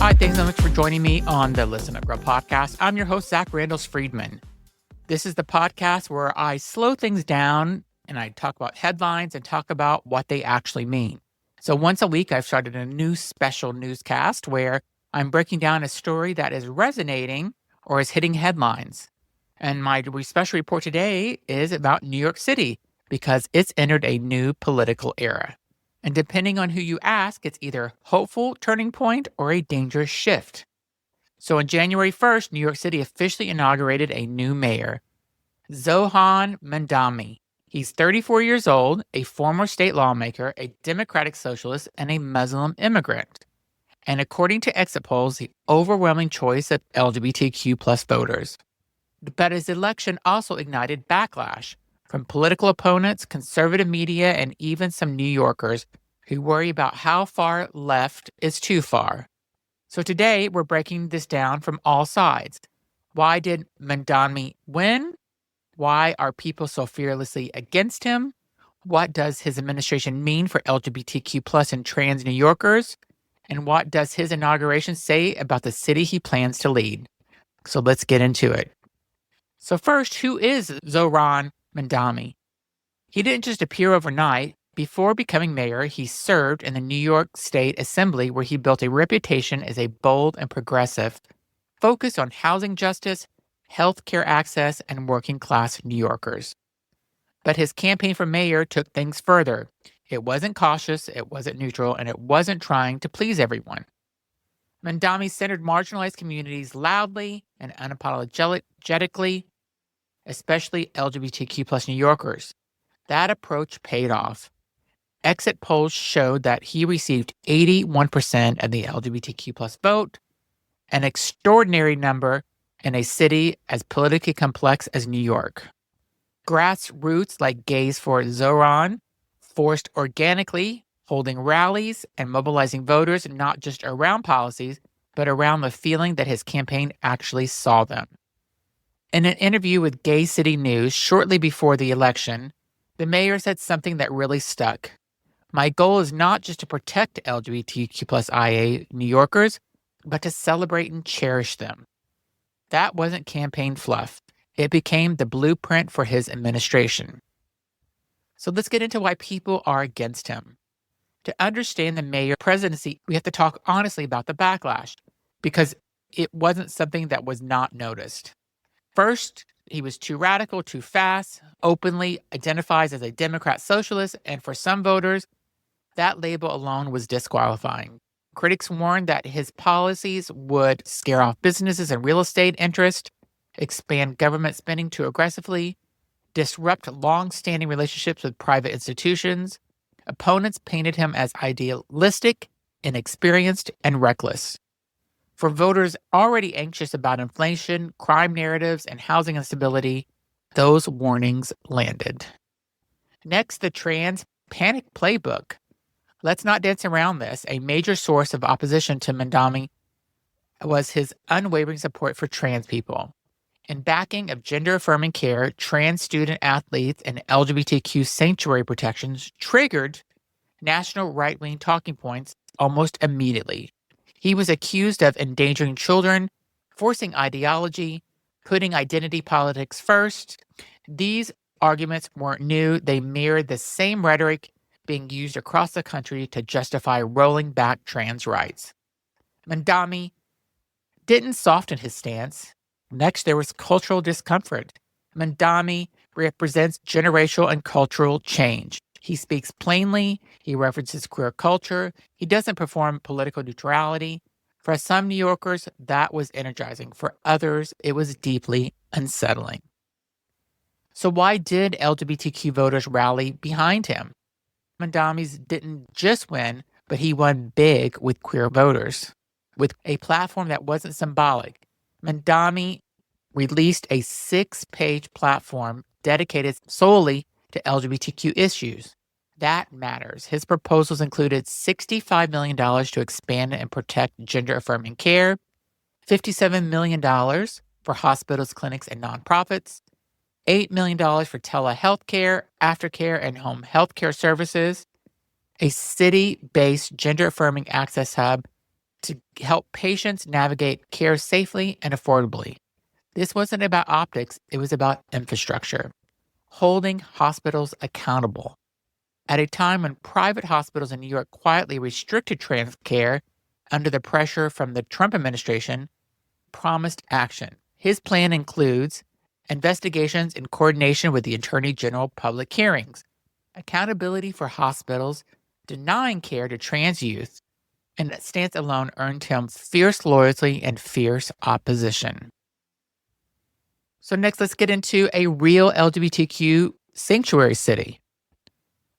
Hi, thanks so much for joining me on the Listen Up Girl podcast. I'm your host, Zach Randles-Friedman. This is the podcast where I slow things down and I talk about headlines and talk about what they actually mean. So once a week, I've started a new special newscast where I'm breaking down a story that is resonating or is hitting headlines. And my special report today is about New York City because it's entered a new political era. And depending on who you ask, it's either hopeful turning point or a dangerous shift. So on January 1st, New York City officially inaugurated a new mayor, Zohran Mamdani. He's 34 years old, a former state lawmaker, a Democratic socialist, and a Muslim immigrant. And according to exit polls, the overwhelming choice of LGBTQ plus voters. But his election also ignited backlash from political opponents, conservative media, and even some New Yorkers who worry about how far left is too far. So today, we're breaking this down from all sides. Why did Mamdani win? Why are people so fearlessly against him? What does his administration mean for LGBTQ plus and trans New Yorkers? And what does his inauguration say about the city he plans to lead? So let's get into it. So first, who is Zohran Mamdani? He didn't just appear overnight. Before becoming mayor, he served in the New York State Assembly, where he built a reputation as a bold and progressive, focused on housing justice, healthcare access, and working-class New Yorkers. But his campaign for mayor took things further. It wasn't cautious, it wasn't neutral, and it wasn't trying to please everyone. Mamdani centered marginalized communities loudly and unapologetically, especially LGBTQ plus New Yorkers. That approach paid off. Exit polls showed that he received 81% of the LGBTQ plus vote, an extraordinary number in a city as politically complex as New York. Grassroots like Gays for Zohran forced organically, holding rallies and mobilizing voters not just around policies, but around the feeling that his campaign actually saw them. In an interview with Gay City News shortly before the election, the mayor said something that really stuck. My goal is not just to protect LGBTQ plus IA New Yorkers, but to celebrate and cherish them. That wasn't campaign fluff. It became the blueprint for his administration. So let's get into why people are against him. To understand the mayor presidency, we have to talk honestly about the backlash, because it wasn't something that was not noticed. First, he was too radical, too fast, openly identifies as a Democrat socialist, and for some voters, that label alone was disqualifying. Critics warned that his policies would scare off businesses and real estate interests, expand government spending too aggressively, disrupt long-standing relationships with private institutions. Opponents painted him as idealistic, inexperienced, and reckless. For voters already anxious about inflation, crime narratives, and housing instability, those warnings landed. Next, the trans panic playbook. Let's not dance around this. A major source of opposition to Mamdani was his unwavering support for trans people. In backing of gender-affirming care, trans student athletes and LGBTQ sanctuary protections triggered national right-wing talking points almost immediately. He was accused of endangering children, forcing ideology, putting identity politics first. These arguments weren't new. They mirrored the same rhetoric being used across the country to justify rolling back trans rights. Mamdani didn't soften his stance. Next, there was cultural discomfort. Mamdani represents generational and cultural change. He speaks plainly. He references queer culture. He doesn't perform political neutrality. For some New Yorkers, that was energizing. For others, it was deeply unsettling. So why did LGBTQ voters rally behind him? Mamdani didn't just win, but he won big with queer voters. With a platform that wasn't symbolic, Mamdani released a 6-page platform dedicated solely to LGBTQ issues. That matters. His proposals included $65 million to expand and protect gender-affirming care, $57 million for hospitals, clinics, and nonprofits, $8 million for telehealth care, aftercare, and home health care services, a city-based gender-affirming access hub, to help patients navigate care safely and affordably. This wasn't about optics, it was about infrastructure, holding hospitals accountable. At a time when private hospitals in New York quietly restricted trans care under the pressure from the Trump administration, promised action. His plan includes investigations in coordination with the Attorney General, public hearings, accountability for hospitals denying care to trans youth, and that stance alone earned him fierce loyalty and fierce opposition. So next, let's get into a real LGBTQ sanctuary city.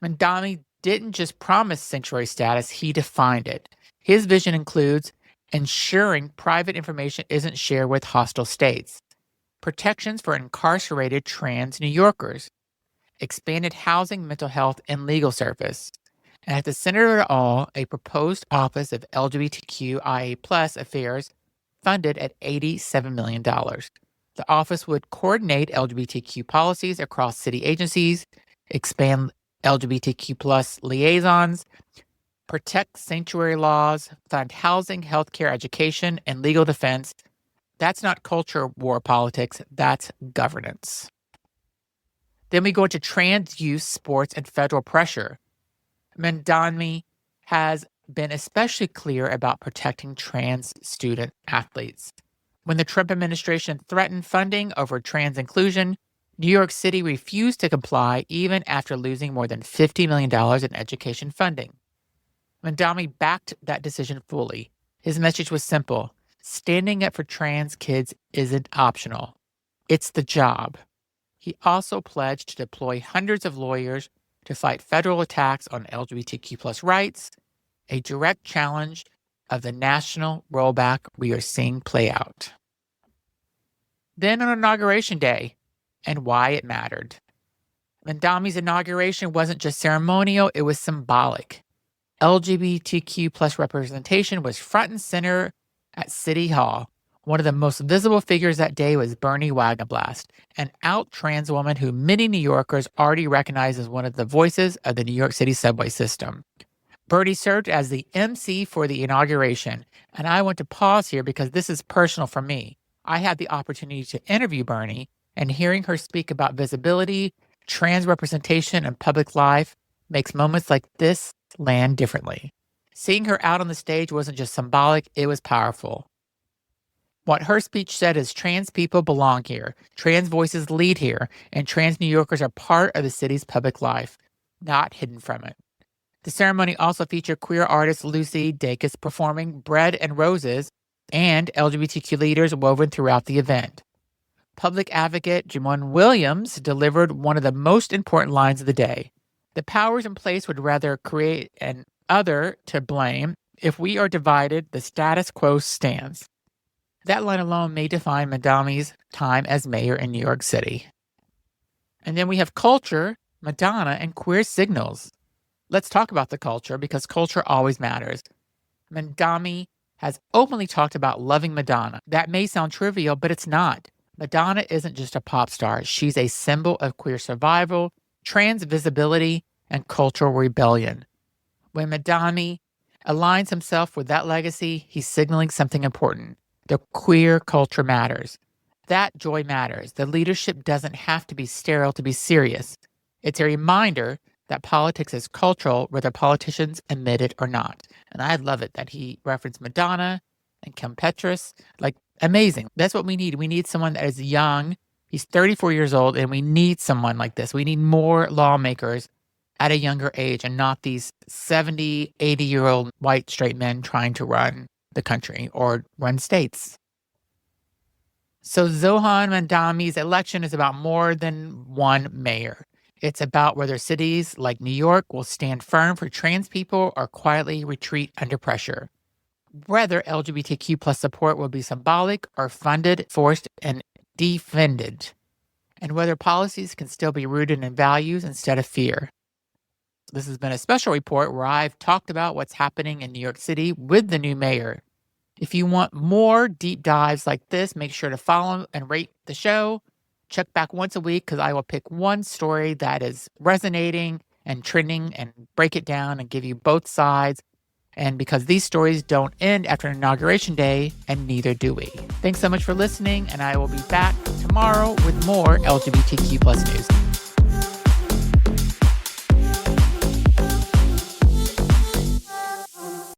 Mamdani didn't just promise sanctuary status, he defined it. His vision includes ensuring private information isn't shared with hostile states, protections for incarcerated trans New Yorkers, expanded housing, mental health, and legal service. And at the center of it all, a proposed Office of LGBTQIA+ affairs funded at $87 million. The office would coordinate LGBTQ policies across city agencies, expand LGBTQ+ liaisons, protect sanctuary laws, fund housing, healthcare, education, and legal defense. That's not culture war politics, that's governance. Then we go into trans youth sports and federal pressure. Mamdani has been especially clear about protecting trans student athletes. When the Trump administration threatened funding over trans inclusion, New York City refused to comply even after losing more than $50 million in education funding. Mamdani backed that decision fully. His message was simple: standing up for trans kids isn't optional. It's the job. He also pledged to deploy hundreds of lawyers to fight federal attacks on LGBTQ+ rights, a direct challenge of the national rollback we are seeing play out. Then on Inauguration Day, and why it mattered. Mamdani's inauguration wasn't just ceremonial, it was symbolic. LGBTQ+ representation was front and center at City Hall. One of the most visible figures that day was Bernie Wagenblast, an out trans woman who many New Yorkers already recognize as one of the voices of the New York City subway system. Bernie served as the MC for the inauguration, and I want to pause here because this is personal for me. I had the opportunity to interview Bernie, and hearing her speak about visibility, trans representation, and public life makes moments like this land differently. Seeing her out on the stage wasn't just symbolic, it was powerful. What her speech said is trans people belong here, trans voices lead here, and trans New Yorkers are part of the city's public life, not hidden from it. The ceremony also featured queer artist Lucy Dacus performing Bread and Roses and LGBTQ leaders woven throughout the event. Public advocate Jamon Williams delivered one of the most important lines of the day. The powers in place would rather create an other to blame. If we are divided, the status quo stands. That line alone may define Mamdani's time as mayor in New York City. And then we have culture, Madonna, and queer signals. Let's talk about the culture because culture always matters. Mamdani has openly talked about loving Madonna. That may sound trivial, but it's not. Madonna isn't just a pop star. She's a symbol of queer survival, trans visibility, and cultural rebellion. When Mamdani aligns himself with that legacy, he's signaling something important. The queer culture matters. That joy matters. The leadership doesn't have to be sterile to be serious. It's a reminder that politics is cultural, whether politicians admit it or not. And I love it that he referenced Madonna and Kim Petras. Like, amazing. That's what we need. We need someone that is young. He's 34 years old, and we need someone like this. We need more lawmakers at a younger age and not these 70, 80-year-old white straight men trying to run the country or run states. So Zohran Mamdani's election is about more than one mayor. It's about whether cities like New York will stand firm for trans people or quietly retreat under pressure. Whether LGBTQ+ support will be symbolic or funded, forced, and defended. And whether policies can still be rooted in values instead of fear. This has been a special report where I've talked about what's happening in New York City with the new mayor. If you want more deep dives like this, make sure to follow and rate the show. Check back once a week because I will pick one story that is resonating and trending and break it down and give you both sides And because these stories don't end after Inauguration Day, and neither do we. Thanks so much for listening, and I will be back tomorrow with more LGBTQ plus news.